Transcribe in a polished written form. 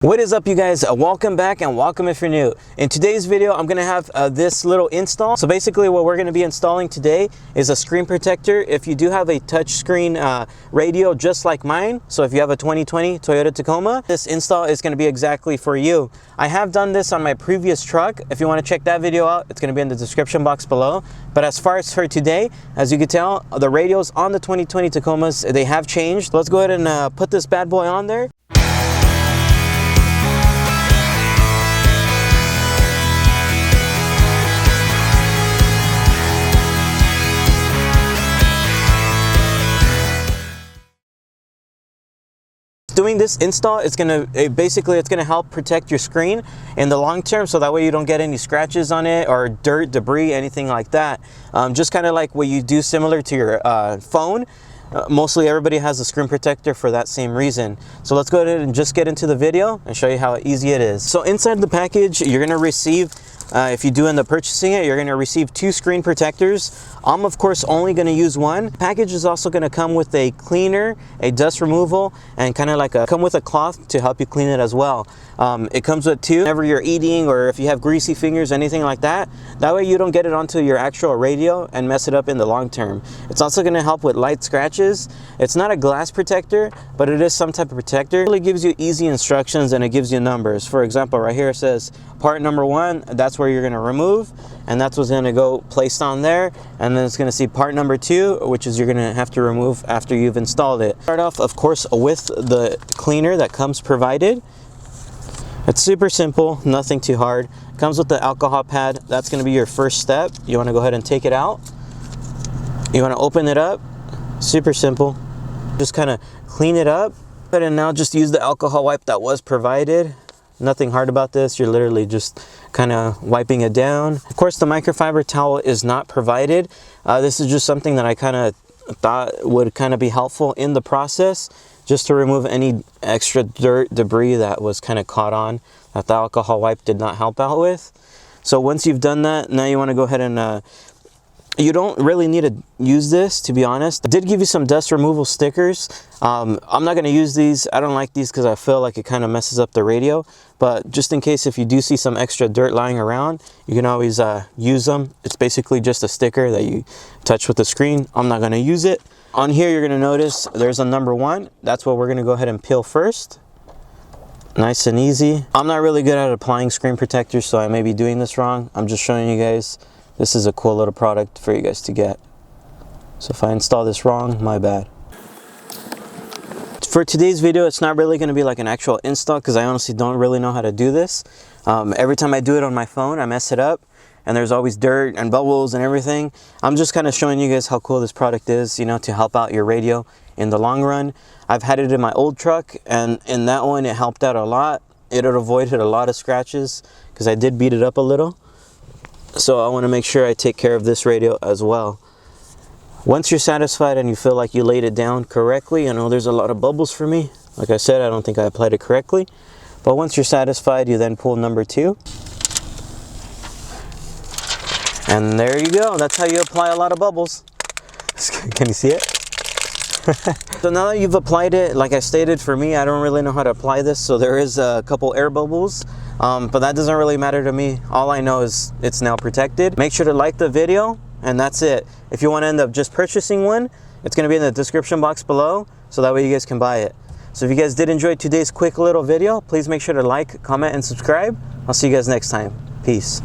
What is up, you guys? Welcome back and welcome if you're new. In today's video, I'm gonna have this little install. So basically what we're gonna be installing today is a screen protector. If you do have a touchscreen radio just like mine, so if you have a 2020 Toyota Tacoma, this install is gonna be exactly for you. I have done this on my previous truck. If you wanna check that video out, it's gonna be in the description box below. But as far as for today, as you can tell, the radios on the 2020 Tacomas, they have changed. Let's go ahead and put this bad boy on there. Doing this install, it's gonna help protect your screen in the long term, so that way you don't get any scratches on it or dirt, debris, anything like that. Just kind of like what you do similar to your phone. Mostly everybody has a screen protector for that same reason. So let's go ahead and just get into the video and show you how easy it is. So inside the package, you're gonna receive, if you do end up purchasing it, you're gonna receive 2 screen protectors. I'm of course only gonna use one. The package is also gonna come with a cleaner, a dust removal, and kind of like come with a cloth to help you clean it as well. It comes with 2. Whenever you're eating or if you have greasy fingers, anything like that, that way you don't get it onto your actual radio and mess it up in the long term. It's also gonna help with light scratches. It's not a glass protector, but it is some type of protector. It really gives you easy instructions and it gives you numbers. For example, right here it says part number 1, that's where you're gonna remove, and that's what's gonna go placed on there. And then it's gonna see part number 2, which is you're gonna have to remove after you've installed it. Start off, of course, with the cleaner that comes provided. It's super simple, nothing too hard. Comes with the alcohol pad. That's gonna be your first step. You wanna go ahead and take it out. You wanna open it up. Super simple. Just kind of clean it up. And now just use the alcohol wipe that was provided. Nothing hard about this. You're literally just kind of wiping it down. Of course, the microfiber towel is not provided. This is just something that I kind of thought would kind of be helpful in the process, just to remove any extra dirt, debris that was kind of caught on that the alcohol wipe did not help out with. So once you've done that, now you want to go ahead and you don't really need to use this, to be honest. I did give you some dust removal stickers. I'm not going to use these. I don't like these because I feel like it kind of messes up the radio. But just in case if you do see some extra dirt lying around, you can always use them. It's basically just a sticker that you touch with the screen. I'm not going to use it. On here, you're going to notice there's a number 1. That's what we're going to go ahead and peel first. Nice and easy. I'm not really good at applying screen protectors, so I may be doing this wrong. I'm just showing you guys. This is a cool little product for you guys to get. So if I install this wrong, my bad. For today's video, it's not really going to be like an actual install because I honestly don't really know how to do this. Every time I do it on my phone, I mess it up and there's always dirt and bubbles and everything. I'm just kind of showing you guys how cool this product is, you know, to help out your radio in the long run. I've had it in my old truck, and in that one, it helped out a lot. It avoided a lot of scratches because I did beat it up a little. So I want to make sure I take care of this radio as well. Once you're satisfied and you feel like you laid it down correctly, I know there's a lot of bubbles for me. Like I said, I don't think I applied it correctly. But once you're satisfied, you then pull number 2. And there you go. That's how you apply a lot of bubbles. Can you see it? So now that you've applied it, like I stated, for me, I don't really know how to apply this. So there is a couple air bubbles. But that doesn't really matter to me. All I know is it's now protected. Make sure to like the video, and that's it. If you want to end up just purchasing one, it's going to be in the description box below, so that way you guys can buy it. So if you guys did enjoy today's quick little video, please make sure to like, comment, and subscribe. I'll see you guys next time. Peace.